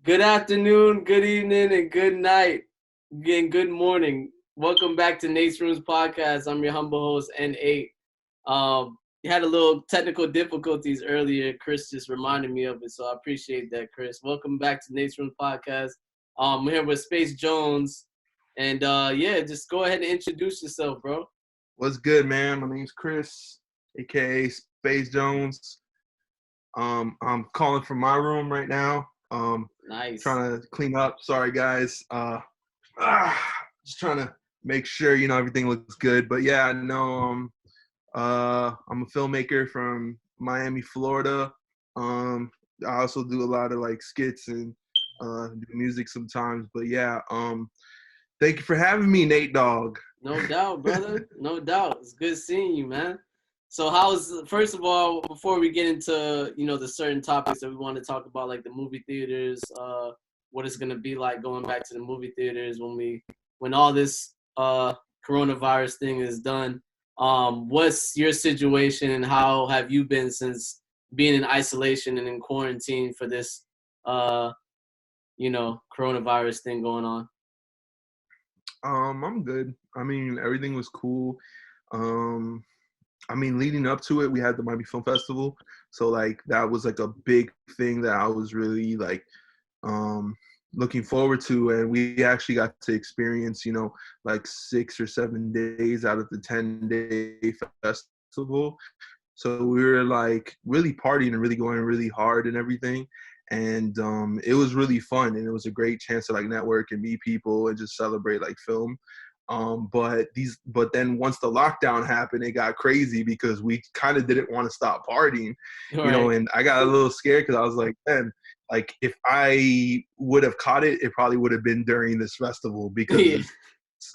Good afternoon, good evening, and good night. Again, good morning. Welcome back to N8sroom's podcast. I'm your humble host, N8. You had a little technical difficulties earlier. Chris just reminded me of it, so I appreciate that, Chris. Welcome back to N8sroom's podcast. We're here with Space Jones. And yeah, just go ahead and introduce yourself, bro. What's good, man? My name's Chris, aka Space Jones. I'm calling from my room right now. Nice. Trying to clean up. Sorry, guys. Just trying to make sure everything looks good. But yeah, no. I'm a filmmaker from Miami, Florida. I also do a lot of like skits and do music sometimes. But yeah, thank you for having me, Nate Dogg. No doubt, brother. No doubt. It's good seeing you, man. So first of all, before we get into, the certain topics that we want to talk about, like the movie theaters, what it's going to be like going back to the movie theaters when all this coronavirus thing is done. What's your situation and how have you been since being in isolation and in quarantine for this, coronavirus thing going on? I'm good. I mean, everything was cool. Leading up to it, we had the Miami Film Festival, so like that was like a big thing that I was really like looking forward to, and we actually got to experience, like 6 or 7 days out of the 10-day festival. So we were like really partying and really going really hard and everything. And it was really fun, and it was a great chance to like network and meet people and just celebrate like film. But then once the lockdown happened, it got crazy because we kind of didn't want to stop partying, Right. and I got a little scared because I was like, man, like if I would have caught it, it probably would have been during this festival because Yeah. it's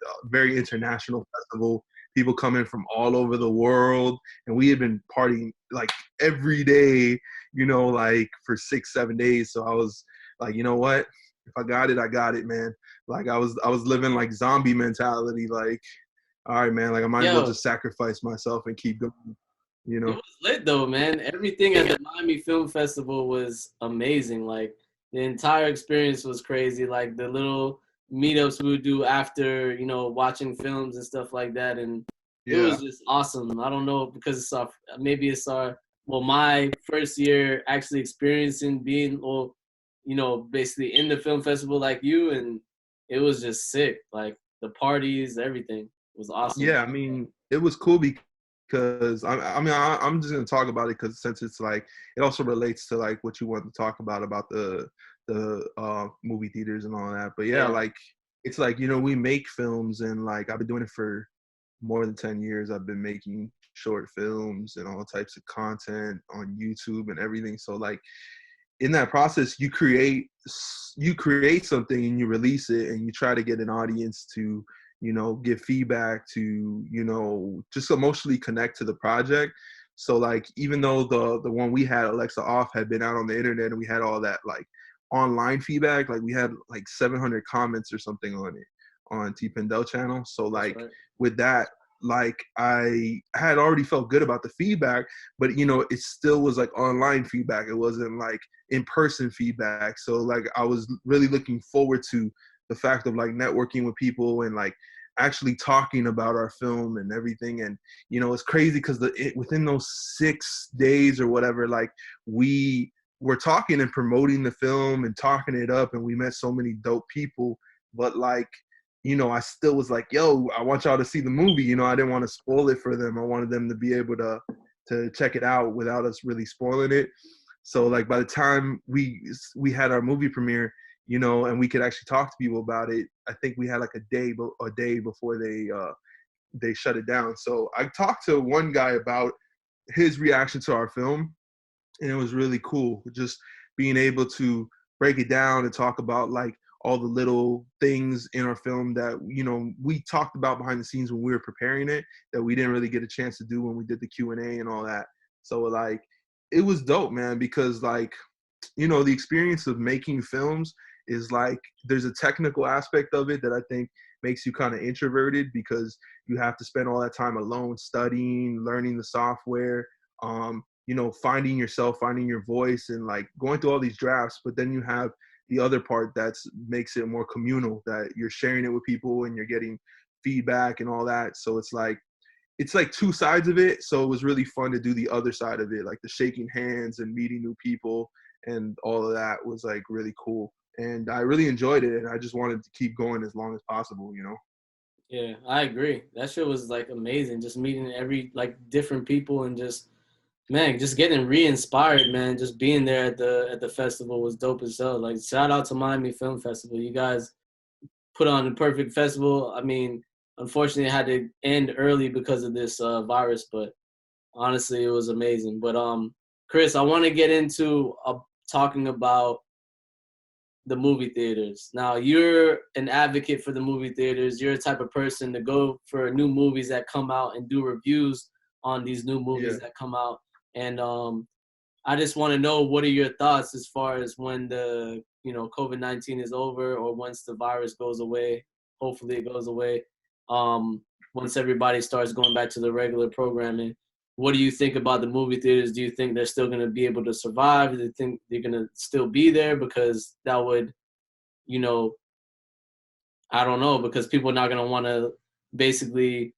a very international festival. People coming from all over the world, and we had been partying like every day, like for 6, 7 days. So I was like, you know what? If I got it, I got it, man. Like I was living like zombie mentality. Like, all right, man. Like I might as well Yo, just sacrifice myself and keep going. You it know? was lit though, man. Everything at the Miami Film Festival was amazing. Like the entire experience was crazy. Like the little meetups we would do after, watching films and stuff like that. And it was Yeah. just awesome. I don't know because my first year actually experiencing being, basically in the film festival like you. And it was just sick. Like the parties, everything was awesome. Yeah. I mean, it was cool because I'm just gonna talk about it because since it's like it also relates to like what you want to talk about the movie theaters and all that. But yeah, Yeah. like it's like we make films, and like I've been doing it for more than 10 years. I've been making short films and all types of content on YouTube and everything. So like in that process, you create something and you release it, and you try to get an audience to give feedback, to just emotionally connect to the project. So like even though the one we had, Alexa Off, had been out on the internet, and we had all that like online feedback, like we had like 700 comments or something on it on T Pendel channel. So That's like right. with that, like I had already felt good about the feedback, but it still was like online feedback. It wasn't like in-person feedback. So like I was really looking forward to the fact of like networking with people and like actually talking about our film and everything. And it's crazy because within those 6 days or whatever, like we were talking and promoting the film and talking it up, and we met so many dope people. But like I still was like, yo, I want y'all to see the movie. I didn't want to spoil it for them. I wanted them to be able to check it out without us really spoiling it. So like by the time we had our movie premiere, and we could actually talk to people about it, I think we had like a day before they shut it down. So I talked to one guy about his reaction to our film, and it was really cool just being able to break it down and talk about like all the little things in our film that we talked about behind the scenes when we were preparing it, that we didn't really get a chance to do when we did the Q&A and all that. So like it was dope, man, because like the experience of making films is like there's a technical aspect of it that I think makes you kind of introverted, because you have to spend all that time alone studying, learning the software. finding yourself, finding your voice, and like going through all these drafts. But then you have the other part that makes it more communal, that you're sharing it with people and you're getting feedback and all that. So it's like two sides of it. So it was really fun to do the other side of it, like the shaking hands and meeting new people, and all of that was like really cool. And I really enjoyed it, and I just wanted to keep going as long as possible. Yeah, I agree. That shit was like amazing. Just meeting every like different people and just man, just getting re-inspired, man. Just being there at the festival was dope as hell. Like shout out to Miami Film Festival. You guys put on the perfect festival. I mean, unfortunately, it had to end early because of this virus, but honestly, it was amazing. But Chris, I want to get into talking about the movie theaters. Now, you're an advocate for the movie theaters. You're a type of person to go for new movies that come out and do reviews on these new movies Yeah. that come out. And I just want to know, what are your thoughts as far as when the COVID-19 is over, or once the virus goes away? Hopefully, it goes away. Once everybody starts going back to the regular programming, what do you think about the movie theaters? Do you think they're still going to be able to survive? Do you think they're going to still be there? Because that would, you know, I don't know, because people are not going to want to basically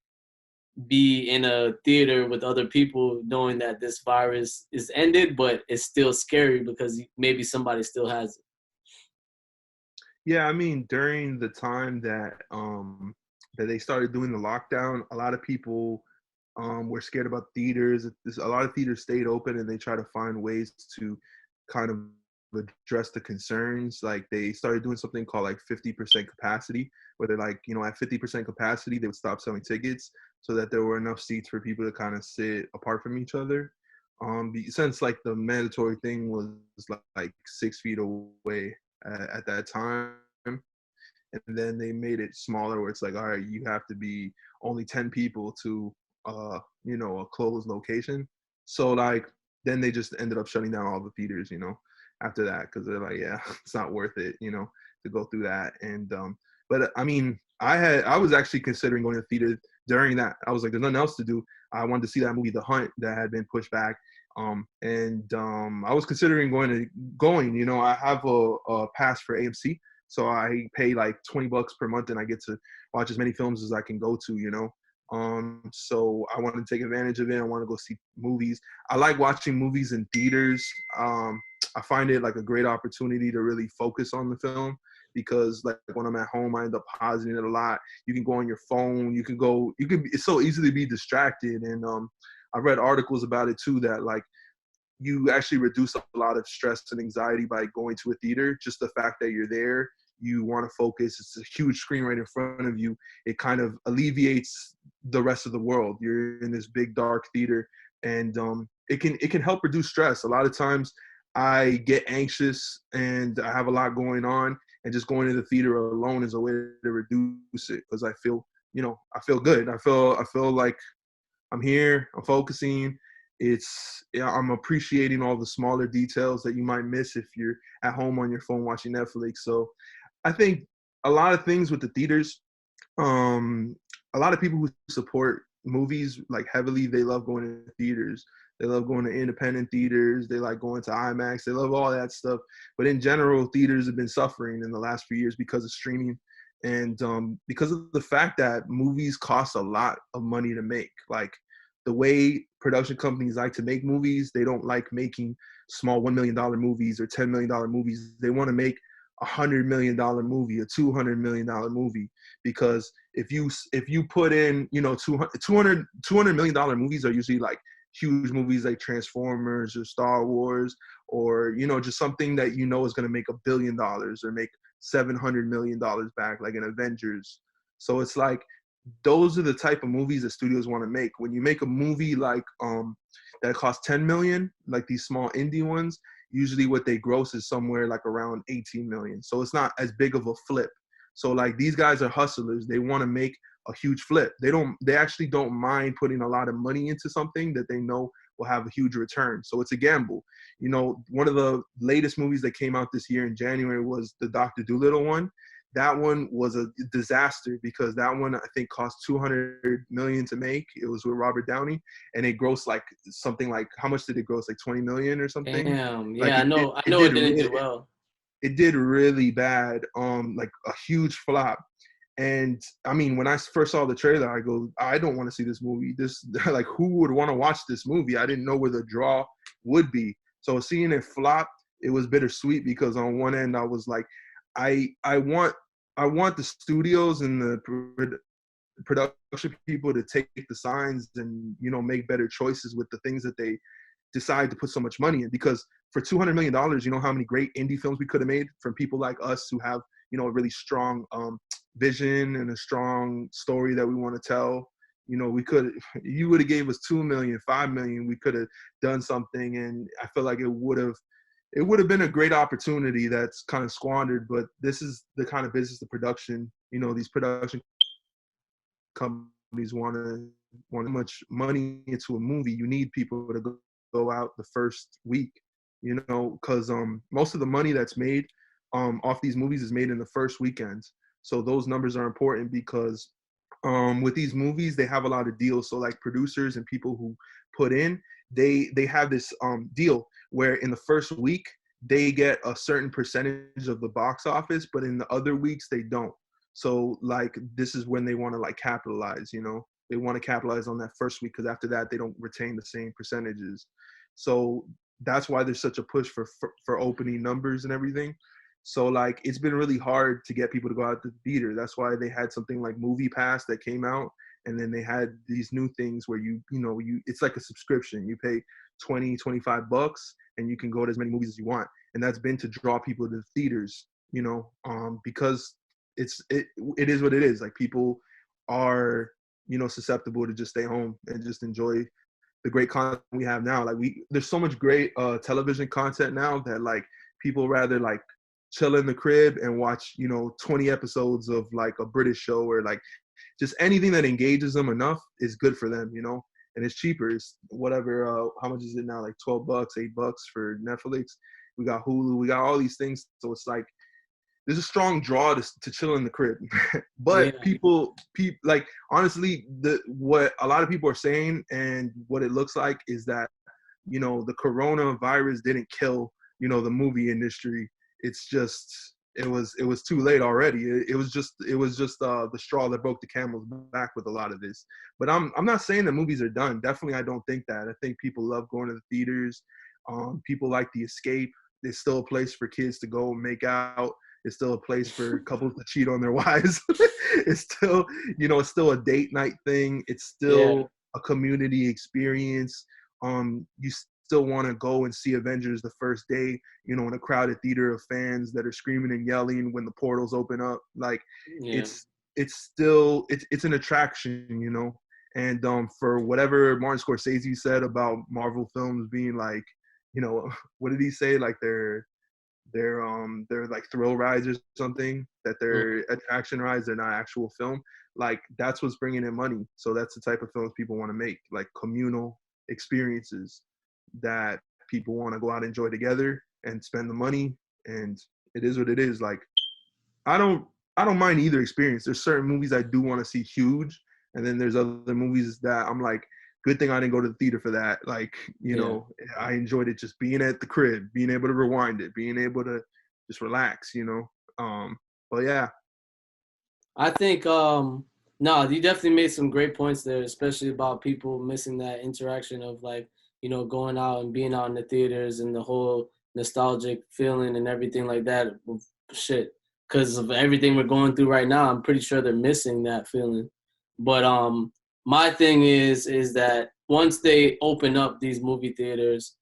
be in a theater with other people knowing that this virus is ended, but it's still scary because maybe somebody still has it. Yeah, I mean, during the time that they started doing the lockdown, a lot of people were scared about theaters. A lot of theaters stayed open, and they try to find ways to kind of address the concerns. Like they started doing something called like 50% capacity, where they're like, at 50% capacity, they would stop selling tickets so that there were enough seats for people to kind of sit apart from each other. Since like the mandatory thing was like 6 feet away at that time, and then they made it smaller, where it's like, all right, you have to be only 10 people to a closed location. So like then they just ended up shutting down all the theaters after that, because they're like, yeah, it's not worth it to go through that. And but I mean, I was actually considering going to the theater during that. I was like, there's nothing else to do. I wanted to see that movie The Hunt that had been pushed back. And I was considering going. I have a pass for AMC, so I pay like $20 per month, and I get to watch as many films as I can go to. So I want to take advantage of it. I want to go see movies. I like watching movies in theaters. I find it like a great opportunity to really focus on the film, because like when I'm at home, I end up pausing it a lot. You can go on your phone. It's so easy to be distracted. And I've read articles about it too, that like you actually reduce a lot of stress and anxiety by going to a theater. Just the fact that you're there, you want to focus. It's a huge screen right in front of you. It kind of alleviates the rest of the world. You're in this big dark theater, and it can help reduce stress. A lot of times I get anxious and I have a lot going on, and just going to the theater alone is a way to reduce it, because I feel good. I feel like I'm here, I'm focusing. I'm appreciating all the smaller details that you might miss if you're at home on your phone watching Netflix. So I think a lot of things with the theaters, a lot of people who support movies like heavily, they love going to theaters. They love going to independent theaters. They like going to IMAX. They love all that stuff. But in general, theaters have been suffering in the last few years because of streaming, and because of the fact that movies cost a lot of money to make. Like the way production companies like to make movies, they don't like making small $1 million movies or $10 million movies. They want to make $100 million movie, a $200 million movie, because if you put in, $200 million movies are usually like huge movies like Transformers or Star Wars, or just something that is going to make $1 billion or make $700 million back, like an Avengers. So it's like those are the type of movies that studios want to make. When you make a movie like that costs 10 million, like these small indie ones, usually what they gross is somewhere like around 18 million. So it's not as big of a flip. So like these guys are hustlers. They want to make a huge flip. They actually don't mind putting a lot of money into something that they know will have a huge return. So it's a gamble. One of the latest movies that came out this year in January was the Dr. Dolittle one. that one was a disaster because that one I think cost 200 million to make. It was with Robert Downey, and it grossed like something like, how much did it gross? Like 20 million or something. Damn. Like Yeah, I know. I it know it did didn't do well. it did really bad. Like a huge flop. And I mean, when I first saw the trailer, I go, I don't want to see this movie. This like, who would want to watch this movie? I didn't know where the draw would be. So seeing it flop, it was bittersweet because on one end I was like, I want the studios and the production people to take the signs and, you know, make better choices with the things that they decide to put so much money in. Because for $200 million, you know how many great indie films we could have made from people like us who have, you know, a really strong vision and a strong story that we want to tell. You know, you would have gave us 2 million, 5 million, we could have done something. And I feel like it would have been a great opportunity that's kind of squandered. But this is the kind of business, the production, you know, these production companies want much money into a movie. You need people to go out the first week, you know, because most of the money that's made off these movies is made in the first weekends. So those numbers are important because with these movies, they have a lot of deals. So like producers and people who put in, they have this deal where in the first week they get a certain percentage of the box office, but in the other weeks they don't. So like this is when they want to like capitalize, you know, they want to capitalize on that first week because after that they don't retain the same percentages. So that's why there's such a push for opening numbers and everything. So like it's been really hard to get people to go out to the theater. That's why they had something like Movie Pass that came out, and then they had these new things where you know it's like a subscription. You pay 20-25 bucks and you can go to as many movies as you want. And that's been to draw people to the theaters, you know, because it is what it is. Like people are, you know, susceptible to just stay home and just enjoy the great content we have now. Like there's so much great television content now that like people rather like chill in the crib and watch, you know, 20 episodes of like a British show, or like just anything that engages them enough is good for them, you know. And it's cheaper. It's whatever. How much is it now? Like $12, $8 for Netflix. We got Hulu. We got all these things. So it's like there's a strong draw to chill in the crib. But people like honestly, what a lot of people are saying and what it looks like is that, you know, the coronavirus didn't kill, you know, the movie industry. It's just it was too late already. It was just the straw that broke the camel's back with a lot of this. But I'm not saying that movies are done. Definitely, I don't think that. I think people love going to the theaters. People like the escape. There's still a place for kids to go make out. It's still a place for couples to cheat on their wives. It's still, you know, it's still a date night thing. It's still a community experience. You still want to go and see Avengers the first day, you know, in a crowded theater of fans that are screaming and yelling when the portals open up. Like it's still it's an attraction, you know. And for whatever Martin Scorsese said about Marvel films being like, you know, what did he say? Like they're like thrill rides or something, that they're attraction rides, they're not actual film. Like that's what's bringing in money. So that's the type of films people want to make, like communal experiences that people want to go out and enjoy together and spend the money. And it is what it is. Like I don't mind either experience. There's certain movies I do want to see huge, and then there's other movies that I'm like, good thing I didn't go to the theater for that. Like, you know, I enjoyed it just being at the crib, being able to rewind it, being able to just relax, you know. But yeah. I think no, you definitely made some great points there, especially about people missing that interaction of like, you know, going out and being out in the theaters and the whole nostalgic feeling and everything like that. Shit, because of everything we're going through right now, I'm pretty sure they're missing that feeling. But my thing is that once they open up these movie theaters,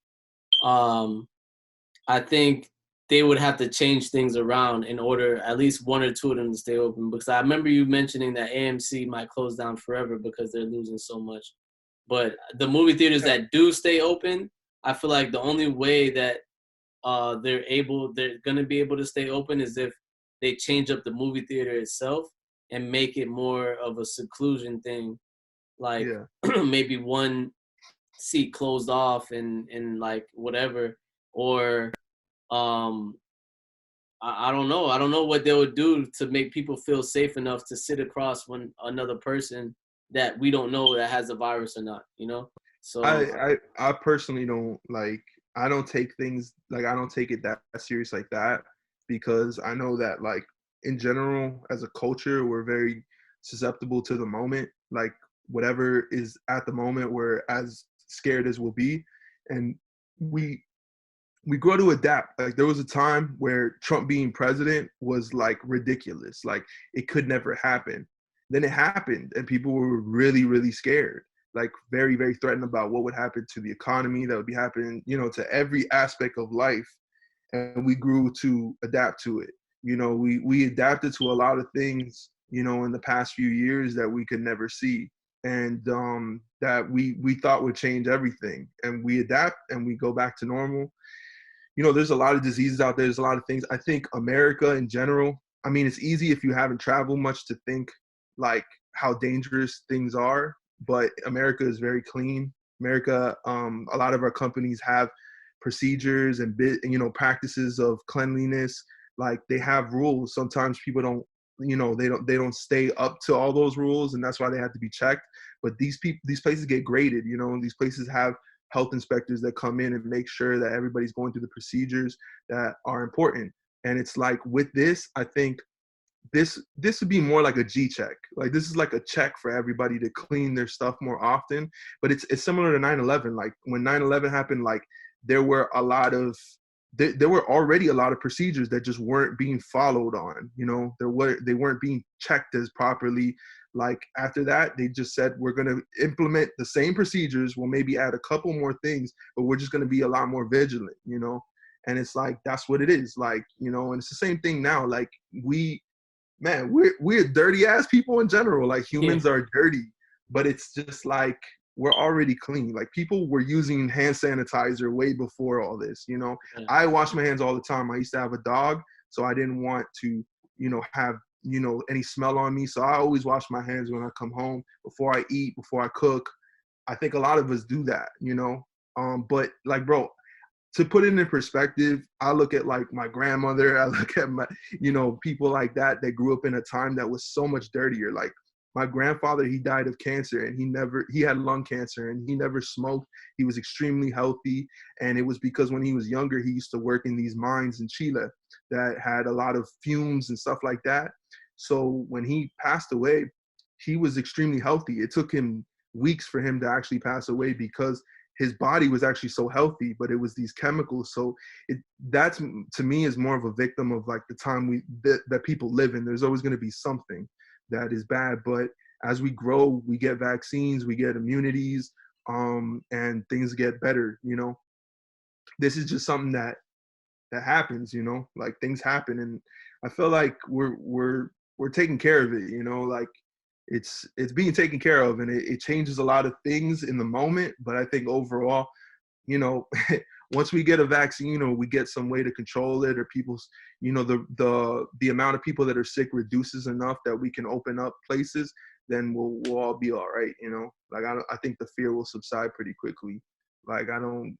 I think they would have to change things around in order at least one or two of them to stay open. Because I remember you mentioning that AMC might close down forever because they're losing so much. But the movie theaters that do stay open, I feel like the only way that they're gonna be able to stay open is if they change up the movie theater itself and make it more of a seclusion thing, like maybe one seat closed off and like whatever, or I don't know. I don't know what they would do to make people feel safe enough to sit across when another person that we don't know that has a virus or not, you know? So I personally don't like, I don't take things like, I don't take it that serious like that, because I know that like in general as a culture we're very susceptible to the moment. Like whatever is at the moment, we're as scared as we'll be, and we we grow to adapt. Like there was a time where Trump being president was like ridiculous. Like it could never happen. Then it happened and people were really, really scared. Like very, very threatened about what would happen to the economy, that would be happening, you know, to every aspect of life. And we grew to adapt to it. You know, we adapted to a lot of things, you know, in the past few years that we could never see. And that we thought would change everything. And we adapt and we go back to normal. You know, there's a lot of diseases out there. There's a lot of things. I think America in general, I mean, it's easy if you haven't traveled much to think like how dangerous things are, but America is very clean. America, a lot of our companies have procedures and you know, practices of cleanliness. Like they have rules. Sometimes people don't, you know, they don't stay up to all those rules, and that's why they have to be checked. But these places get graded. You know, and these places have health inspectors that come in and make sure that everybody's going through the procedures that are important. And it's like with this, I think this would be more like a G check. Like this is like a check for everybody to clean their stuff more often. But it's similar to 9/11. Like when 9/11 happened, like there were a lot of there were already a lot of procedures that just weren't being followed on. You know, they weren't being checked as properly. Like after that, they just said we're going to implement the same procedures. We'll maybe add a couple more things, but we're just going to be a lot more vigilant. You know, and it's like that's what it is. Like, you know, and it's the same thing now. Like we're dirty ass people in general. Like yeah, humans are dirty, but it's just like we're already clean. Like people were using hand sanitizer way before all this, you know. yeah, I wash my hands all the time. I used to have a dog, so I didn't want to, you know, have, you know, any smell on me. So I always wash my hands when I come home, before I eat, before I cook. I think a lot of us do that, you know. But like, bro, to put it in perspective, I look at like my grandmother, I look at my, you know, people like that grew up in a time that was so much dirtier. Like my grandfather, he died of cancer, and he had lung cancer, and he never smoked. He was extremely healthy. And it was because when he was younger, he used to work in these mines in Chile that had a lot of fumes and stuff like that. So when he passed away, he was extremely healthy. It took him weeks for him to actually pass away because his body was actually so healthy, but it was these chemicals. So that's, to me, is more of a victim of like the time that people live in. There's always going to be something that is bad, but as we grow, we get vaccines, we get immunities, and things get better. You know, this is just something that happens. You know, like things happen, and I feel like we're taking care of it. You know, like it's being taken care of, and it changes a lot of things in the moment. But I think overall, you know, once we get a vaccine or we get some way to control it, or people's, you know, the amount of people that are sick reduces enough that we can open up places, then we'll all be all right. You know, like I think the fear will subside pretty quickly. Like I don't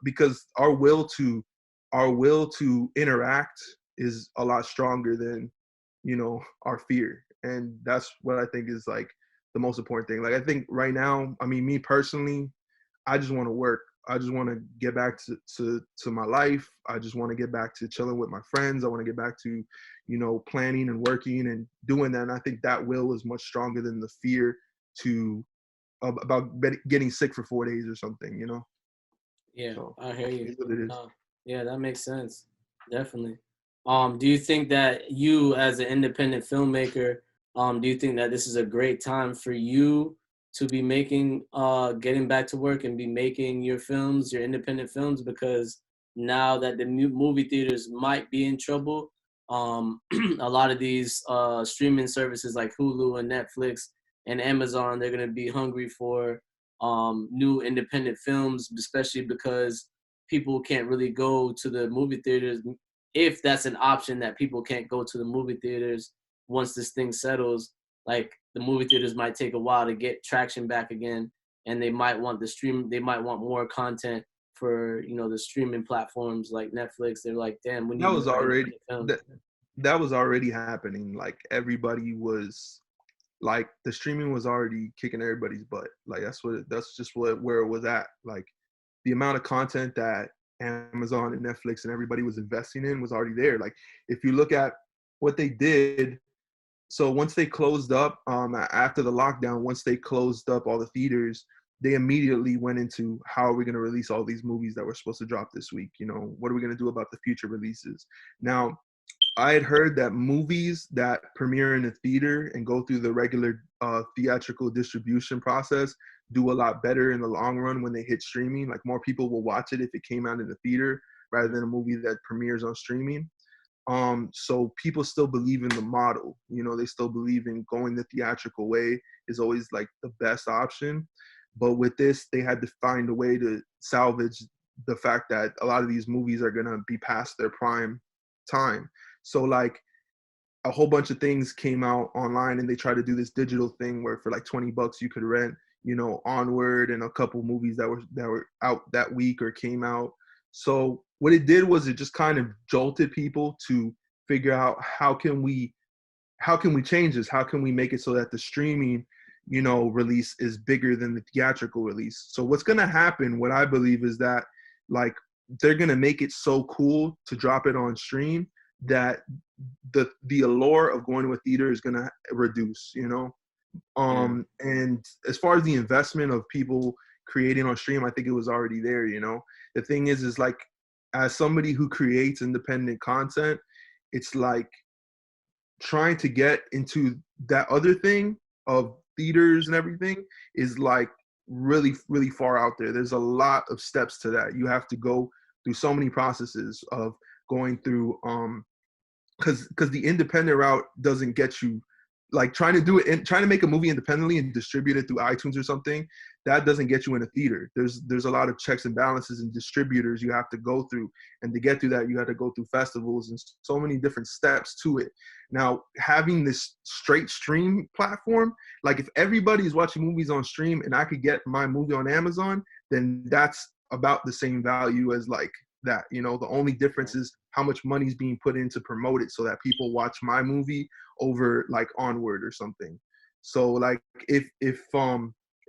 because our will to interact is a lot stronger than, you know, our fear. And that's what I think is like the most important thing. Like I think right now, I mean, me personally, I just want to work. I just want to get back to my life. I just want to get back to chilling with my friends. I want to get back to, you know, planning and working and doing that. And I think that will is much stronger than the fear to about getting sick for 4 days or something, you know? yeah. So I hear you. it's what it is. Yeah, that makes sense. Definitely. Do you think that you, as an independent filmmaker, do you think that this is a great time for you to be making, getting back to work and be making your films, your independent films? Because now that the movie theaters might be in trouble, a lot of these streaming services like Hulu and Netflix and Amazon, they're gonna be hungry for new independent films, especially because people can't really go to the movie theaters. If that's an option, that people can't go to the movie theaters once this thing settles, like the movie theaters might take a while to get traction back again, and they might want more content for, you know, the streaming platforms like Netflix. They're like, damn, we That need was more already independent films. that was already happening. Like everybody was like the streaming was already kicking everybody's butt. Like that's just where it was at. Like the amount of content that Amazon and Netflix and everybody was investing in was already there. Like if you look at what they did, so once they closed up after the lockdown, once they closed up all the theaters, they immediately went into how are we going to release all these movies that were supposed to drop this week? You know, what are we going to do about the future releases? Now, I had heard that movies that premiere in a theater and go through the regular theatrical distribution process do a lot better in the long run when they hit streaming. Like more people will watch it if it came out in the theater rather than a movie that premieres on streaming. So people still believe in the model. You know, they still believe in going the theatrical way is always like the best option. But with this, they had to find a way to salvage the fact that a lot of these movies are gonna be past their prime time. So like a whole bunch of things came out online and they tried to do this digital thing where for like $20 you could rent, you know, Onward and a couple movies that were out that week or came out. So what it did was it just kind of jolted people to figure out how can we change this? How can we make it so that the streaming, you know, release is bigger than the theatrical release? So what's going to happen, what I believe is that like they're going to make it so cool to drop it on stream that the allure of going to a theater is going to reduce, you know? And as far as the investment of people creating on stream, I think it was already there, you know? The thing is like, as somebody who creates independent content, it's like trying to get into that other thing of theaters and everything is like really, really far out there. There's a lot of steps to that. You have to go through so many processes of going through, because the independent route doesn't get you, like trying to make a movie independently and distribute it through iTunes or something, that doesn't get you in a theater. There's a lot of checks and balances and distributors you have to go through, and to get through that you have to go through festivals and so many different steps to it. Now having this straight stream platform, like if everybody is watching movies on stream and I could get my movie on Amazon, then that's about the same value as like that, you know. The only difference is how much money is being put in to promote it so that people watch my movie over like Onward or something. So like if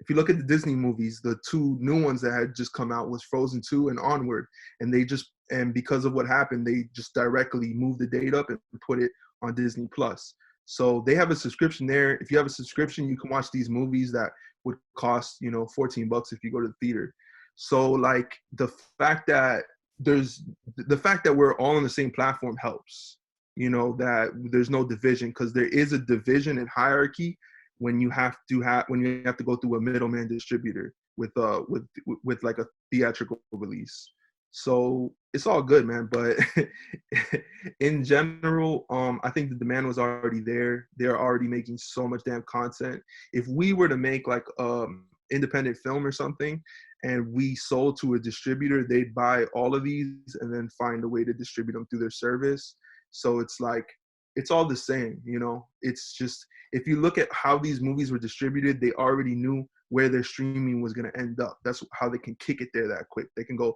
you look at the Disney movies, the two new ones that had just come out was Frozen 2 and Onward, and because of what happened, they just directly moved the date up and put it on Disney Plus. So they have a subscription there. If you have a subscription, you can watch these movies that would cost, you know, $14 if you go to the theater. So like the fact that we're all on the same platform helps, you know, that there's no division, because there is a division in hierarchy when you have to go through a middleman distributor with like a theatrical release. So it's all good, man. But in general, I think the demand was already there. They're already making so much damn content. If we were to make like independent film or something and we sold to a distributor, they'd buy all of these and then find a way to distribute them through their service. So it's like, it's all the same, you know. It's just, if you look at how these movies were distributed, they already knew where their streaming was going to end up. That's how they can kick it there that quick. They can go,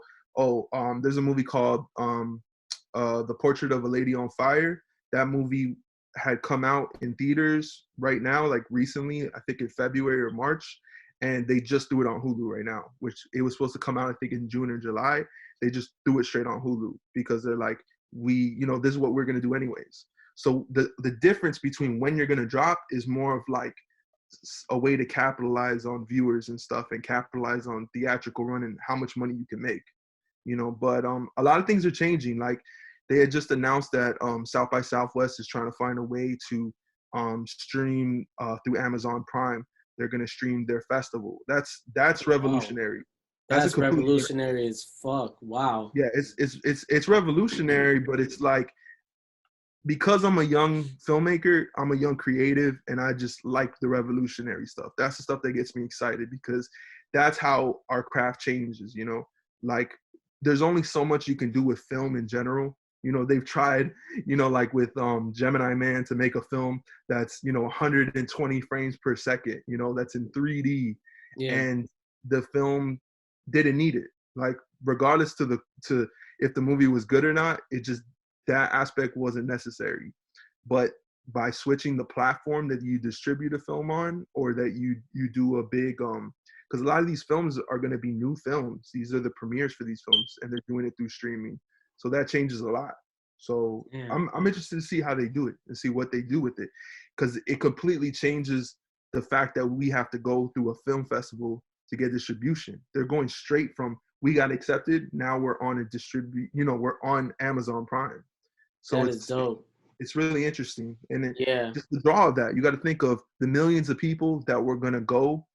there's a movie called The Portrait of a Lady on Fire. That movie had come out in theaters right now, like recently, I think in February or March, and they just threw it on Hulu right now, which it was supposed to come out, I think, in June or July. They just threw it straight on Hulu because they're like, this is what we're going to do anyways. So the difference between when you're going to drop is more of like a way to capitalize on viewers and stuff, and capitalize on theatrical run and how much money you can make, you know. But a lot of things are changing. Like they had just announced that South by Southwest is trying to find a way to stream through Amazon Prime. They're going to stream their festival. That's revolutionary. Wow. That's a That's completely revolutionary as fuck. Wow. yeah. It's revolutionary, but it's like, because I'm a young filmmaker, I'm a young creative, and I just like the revolutionary stuff. That's the stuff that gets me excited, because that's how our craft changes, you know. Like there's only so much you can do with film in general. You know, they've tried, you know, like with Gemini Man to make a film that's, you know, 120 frames per second, you know, that's in 3D. Yeah. And the film didn't need it. Like regardless to if the movie was good or not, it just that aspect wasn't necessary. But by switching the platform that you distribute a film on, or that you do a big because a lot of these films are going to be new films. These are the premieres for these films, and they're doing it through streaming. So that changes a lot. So Yeah. I'm interested to see how they do it and see what they do with it, because it completely changes the fact that we have to go through a film festival to get distribution. They're going straight from we got accepted, now we're on a distribute, we're on Amazon Prime. So That is dope. it's really interesting. And Yeah. just the draw of that, you got to think of the millions of people that were going to go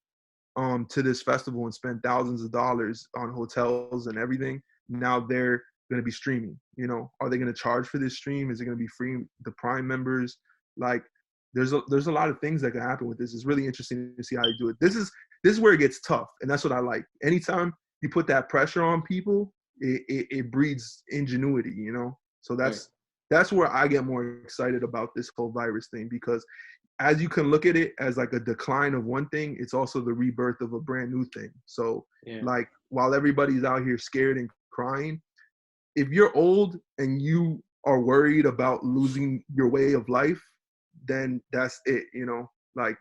to this festival and spend thousands of dollars on hotels and everything. Now they're going to be streaming. Are they going to charge for this stream? Is it going to be free? The Prime members, like, there's a lot of things that can happen with this. It's really interesting to see how you do it. This is where it gets tough, and that's what I like. Anytime you put that pressure on people, it breeds ingenuity. So that's where I get more excited about this whole virus thing, because as you can look at it as like a decline of one thing, it's also the rebirth of a brand new thing. So like, while everybody's out here scared and crying, if you're old and you are worried about losing your way of life, then that's it, like,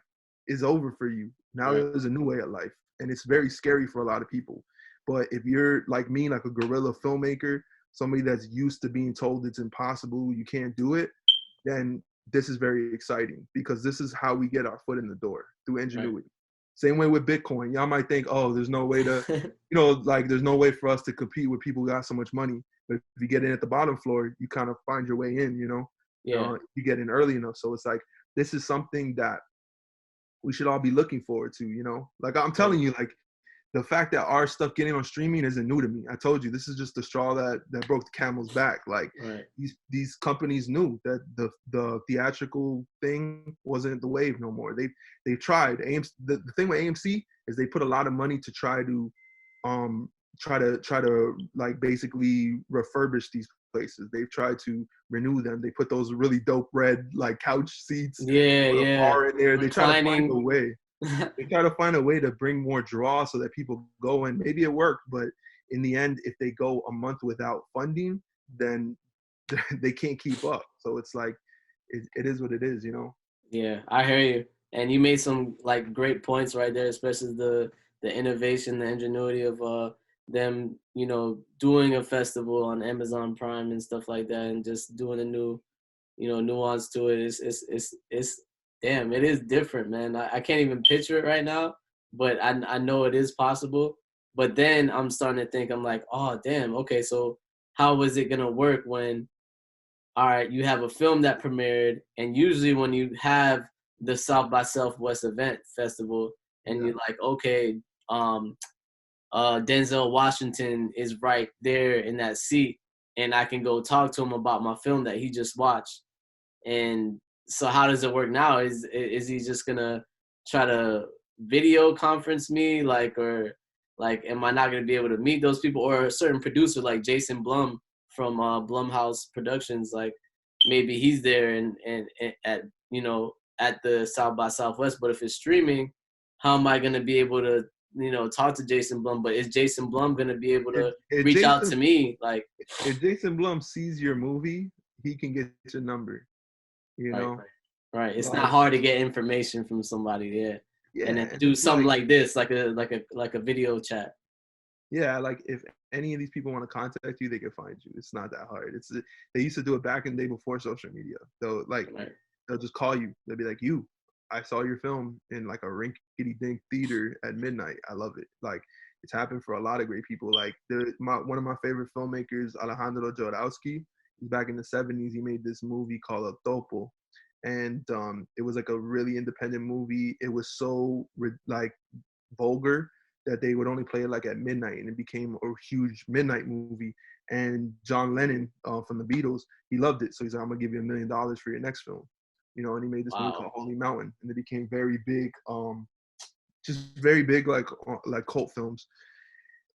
it's over for you. Now there's a new way of life, and it's very scary for a lot of people. But if you're like me, like a guerrilla filmmaker, somebody that's used to being told it's impossible, you can't do it, then this is very exciting, because this is how we get our foot in the door, through ingenuity. Same way with Bitcoin. Y'all might think, oh, there's no way to, like, there's no way for us to compete with people who got so much money. But if you get in at the bottom floor, you kind of find your way in, you get in early enough. So it's like, this is something that we should all be looking forward to, like I'm telling you, like, the fact that our stuff getting on streaming isn't new to me. I told you, this is just the straw that broke the camel's back. Like, these companies knew that the theatrical thing wasn't the wave no more. They tried. AMC, the thing with AMC is they put a lot of money to try to like basically refurbish these places. They've tried to renew them. They put those really dope red like couch seats, put a bar in there. They try to find a way. They try to find a way to bring more draw so that people go, and maybe it worked, but in the end, if they go a month without funding, then they can't keep up. So it's like, it is what it is, Yeah, I hear you. And you made some like great points right there, especially the innovation, the ingenuity of them, doing a festival on Amazon Prime and stuff like that, and just doing a new, nuance to it. It's damn, it is different, man. I can't even picture it right now, but I know it is possible. But then I'm starting to think, I'm like, oh damn, okay, so how is it gonna work when, all right, you have a film that premiered, and usually when you have the South by Southwest event festival, and you're like, okay, Denzel Washington is right there in that seat, and I can go talk to him about my film that he just watched. And so how does it work now? Is he just gonna try to video conference me, like, or like, am I not gonna be able to meet those people, or a certain producer like Jason Blum from Blumhouse Productions, like maybe he's there and at at the South by Southwest, but if it's streaming, how am I gonna be able to talk to Jason Blum? But is Jason Blum gonna be able to reach out to me? Like, if Jason Blum sees your movie, he can get your number. Right. It's not hard to get information from somebody, and then and do something like this, like a video chat. Yeah, like if any of these people want to contact you, they can find you. It's not that hard. They used to do it back in the day before social media. They'll just call you. They'll be like, I saw your film in like a rinky-dink theater at midnight. I love it. Like, it's happened for a lot of great people. Like one of my favorite filmmakers, Alejandro Jodorowsky, back in the 70s, he made this movie called El Topo. And it was like a really independent movie. It was so like vulgar that they would only play it like at midnight, and it became a huge midnight movie. And John Lennon from the Beatles, he loved it. So he's like, I'm gonna give you $1 million for your next film. And he made this movie called Holy Mountain, and it became very big, just very big, like cult films.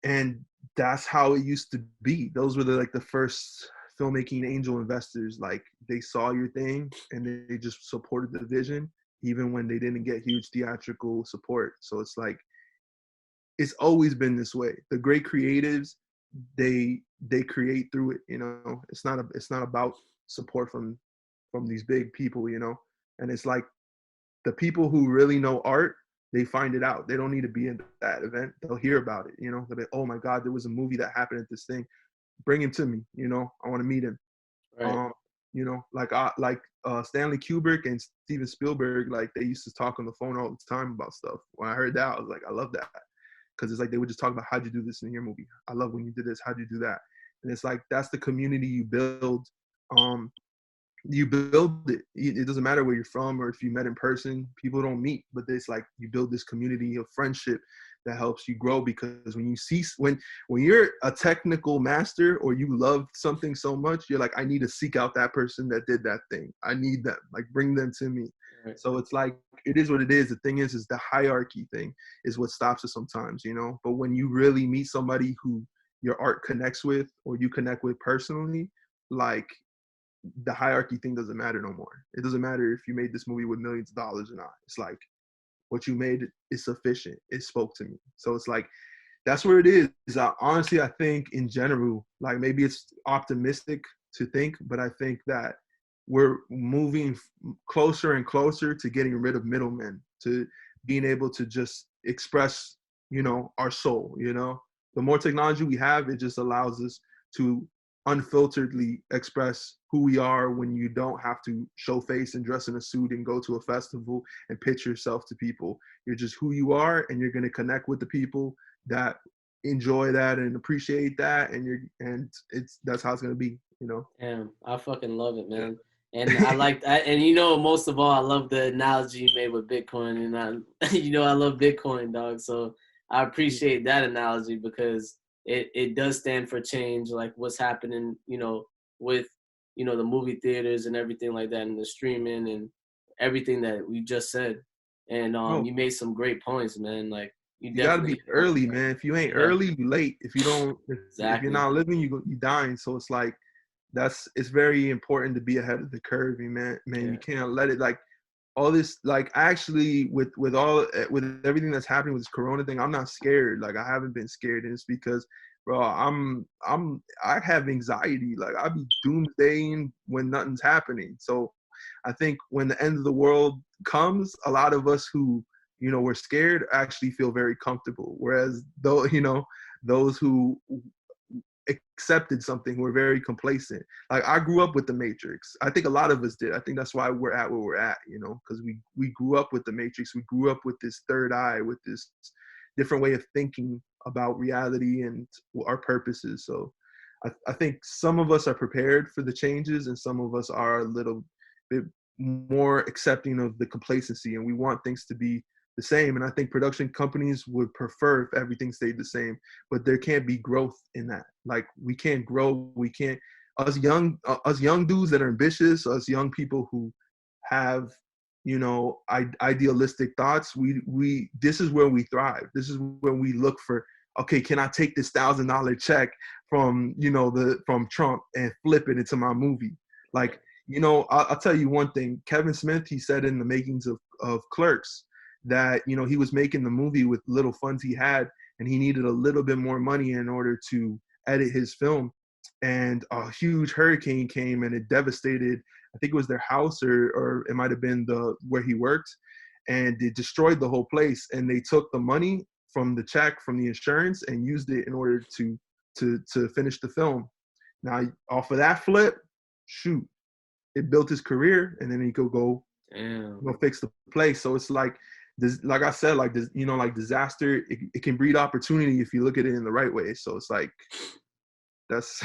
And that's how it used to be. Those were the first filmmaking angel investors. Like, they saw your thing and they just supported the vision, even when they didn't get huge theatrical support. So it's like, it's always been this way. The great creatives, they create through it. It's not about support from these big people. And it's like the people who really know art, they find it out. They don't need to be in that event. They'll hear about it. They'll be, oh my God, there was a movie that happened at this thing. Bring him to me. I want to meet him. Right. Stanley Kubrick and Steven Spielberg, like they used to talk on the phone all the time about stuff. When I heard that, I was like, I love that, because it's like they would just talk about, how'd you do this in your movie? I love when you did this. How'd you do that? And it's like that's the community you build. You build it. It doesn't matter where you're from or if you met in person. People don't meet, but it's like you build this community of friendship that helps you grow, because when you're a technical master or you love something so much, you're like, I need to seek out that person that did that thing. I need them, like bring them to me. Right. So it's like, it is what it is. The thing is the hierarchy thing is what stops us sometimes, but when you really meet somebody who your art connects with or you connect with personally, like the hierarchy thing doesn't matter no more. It doesn't matter if you made this movie with millions of dollars or not. It's like, what you made is sufficient. It spoke to me. So it's like, that's where it is. Honestly, I think in general, like maybe it's optimistic to think, but I think that we're moving closer and closer to getting rid of middlemen, to being able to just express, our soul. The more technology we have, it just allows us to unfilteredly express who we are, when you don't have to show face and dress in a suit and go to a festival and pitch yourself to people. You're just who you are, and you're going to connect with the people that enjoy that and appreciate that, and that's how it's going to be. Damn, I fucking love it, man. And I like that. And most of all, I love the analogy you made with Bitcoin. And I love Bitcoin, dog. So I appreciate that analogy, because it does stand for change, like what's happening, with, the movie theaters and everything like that, and the streaming and everything that we just said. And you made some great points, man. Like you gotta be early, man. If you ain't early, you late. If you don't, if you're not living, you dying. So it's like, it's very important to be ahead of the curve, man. You can't let it, like, all this, like, actually with everything that's happening with this corona thing, I'm not scared. Like, I haven't been scared, and it's because, bro, I have anxiety. Like, I be doomsdaying when nothing's happening. So I think when the end of the world comes, a lot of us who, we're scared actually feel very comfortable. Whereas those who accepted something were very complacent. Like, I grew up with the Matrix. I think a lot of us did. I think that's why we're at where we're at, because we grew up with the Matrix. We grew up with this third eye, with this different way of thinking about reality and our purposes. So I think some of us are prepared for the changes, and some of us are a little bit more accepting of the complacency, and we want things to be the same. And I think production companies would prefer if everything stayed the same, but there can't be growth in that. Like, we can't grow. We can't, us young dudes that are ambitious, us young people who have, idealistic thoughts, this is where we thrive. This is when we look for, okay, can I take this $1,000 check from, from Trump and flip it into my movie? Like, I'll tell you one thing. Kevin Smith, he said in the makings of Clerks that, he was making the movie with little funds he had, and he needed a little bit more money in order to edit his film. And a huge hurricane came and it devastated, I think it was their house, or it might have been where he worked, and it destroyed the whole place. And they took the money from the check from the insurance and used it in order to finish the film. Now, off of that flip, shoot, it built his career, and then he could go fix the place. So it's like this, like I said, like this, like disaster, it can breed opportunity if you look at it in the right way. So it's like, that's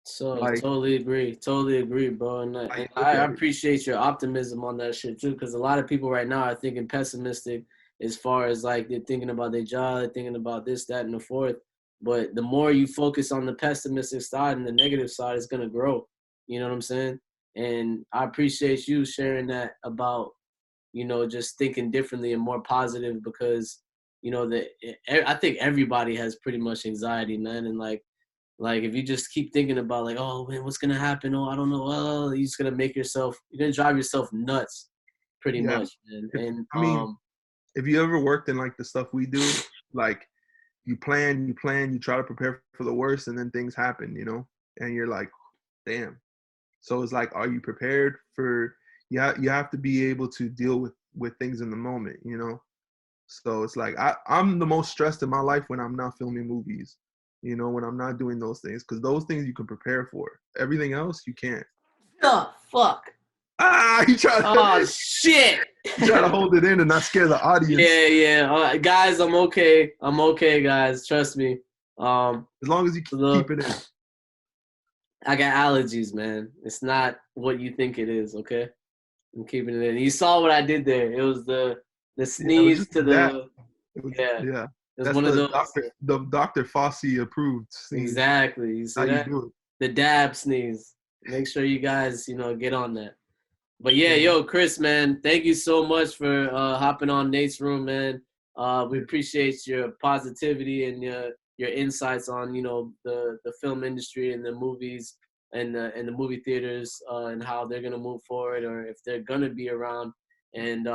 so like, totally agree, bro. And I appreciate your optimism on that shit too, because a lot of people right now are thinking pessimistic as far as like they're thinking about their job, they're thinking about this, that, and the fourth. But the more you focus on the pessimistic side and the negative side, it's gonna grow. You know what I'm saying? And I appreciate you sharing that about, just thinking differently and more positive, because, I think everybody has pretty much anxiety, man. And like if you just keep thinking about like, oh man, what's gonna happen? Oh, I don't know. Well, you're just gonna you're gonna drive yourself nuts, pretty much, man. And I mean, if you ever worked in like the stuff we do, like, you plan, you try to prepare for the worst, and then things happen, you know, and you're like, damn. So it's like, are you prepared for? Yeah, you have to be able to deal with things in the moment, you know. So it's like I'm the most stressed in my life when I'm not filming movies, you know, when I'm not doing those things, because those things you can prepare for. Everything else you can't. Oh, fuck. You try Oh, to shit. try to hold it in and not scare the audience. Yeah. Guys, I'm okay. I'm okay, guys. Trust me. As long as you keep it in. I got allergies, man. It's not what you think it is, okay? I'm keeping it in. You saw what I did there. It was the Yeah, it was sneeze just to that. the Yeah. It was That's one of those. the Dr. Fossey approved sneeze. Exactly. You see How that? you do it. The dab sneeze. Make sure you guys, get on that. But yeah, Yeah. yo, Chris, man, thank you so much for hopping on Nate's Room, man. We appreciate your positivity and your insights on, the film industry and the movies and the movie theaters and how they're gonna move forward or if they're gonna be around. And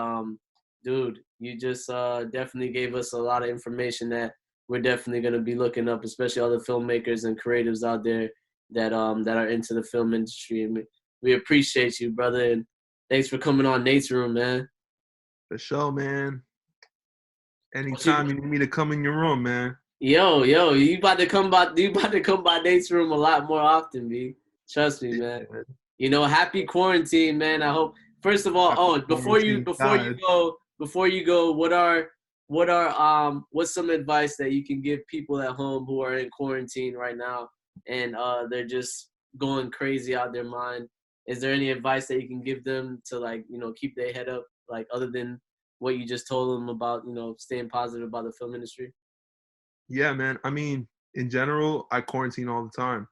dude, you just definitely gave us a lot of information that we're definitely gonna be looking up, especially all the filmmakers and creatives out there that are into the film industry. And we appreciate you, brother. And thanks for coming on Nate's Room, man. For sure, man. Anytime you need me to come in your room, man. Yo, you about to come by Nate's Room a lot more often, B. Trust me, man. Happy quarantine, man. I hope first of all, before you go, what's some advice that you can give people at home who are in quarantine right now and they're just going crazy out their mind? Is there any advice that you can give them to keep their head up, like other than what you just told them about, staying positive about the film industry? Yeah, man. I mean, in general, I quarantine all the time.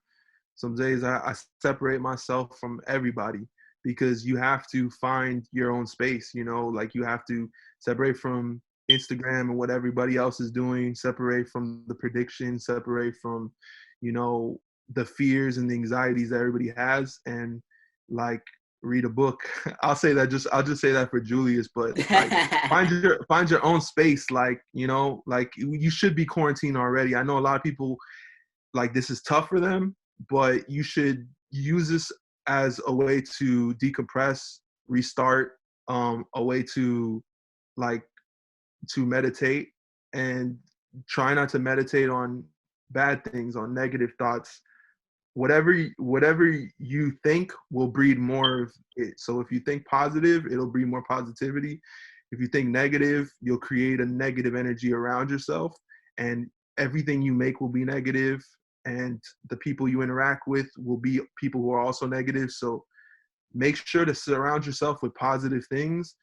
Some days I separate myself from everybody because you have to find your own space, like you have to separate from Instagram and what everybody else is doing, separate from the predictions, separate from, the fears and the anxieties that everybody has, and like read a book. I'll just say that for Julius, but like find your own space. Like, like you should be quarantined already. I know a lot of people like this is tough for them, but you should use this as a way to decompress, restart, a way to like to meditate, and try not to meditate on bad things, on negative thoughts. Whatever you think will breed more of it. So if you think positive, it'll breed more positivity. If you think negative, you'll create a negative energy around yourself, and everything you make will be negative, and the people you interact with will be people who are also negative. So make sure to surround yourself with positive things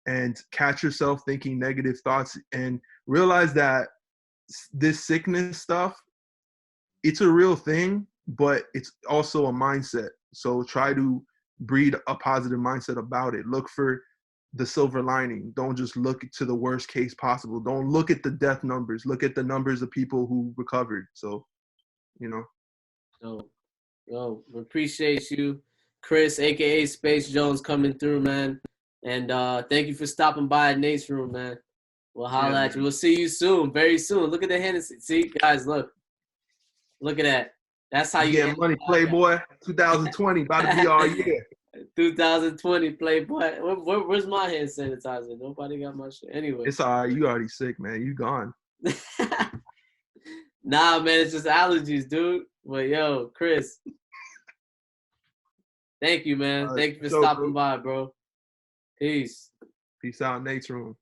and catch yourself thinking negative thoughts, and realize that this sickness stuff, it's a real thing, but it's also a mindset. So try to breed a positive mindset about it. Look for the silver lining. Don't just look to the worst case possible. Don't look at the death numbers. Look at the numbers of people who recovered. So, Yo, we appreciate you, Chris, aka Space Jones, coming through, man. And thank you for stopping by at Nate's Room, man. We'll holla at you. We'll see you soon, very soon. Look at the Hennessy. See, guys, look at that. That's how you get money, Playboy. 2020 about to be all year. 2020 Playboy. Where's my hand sanitizer? Nobody got my shit. Anyway, it's all right. You already sick, man. You gone. Nah, man, it's just allergies, dude. But yo, Chris, thank you, man. Thank you for stopping by, bro. Peace. Peace out, N8sroom.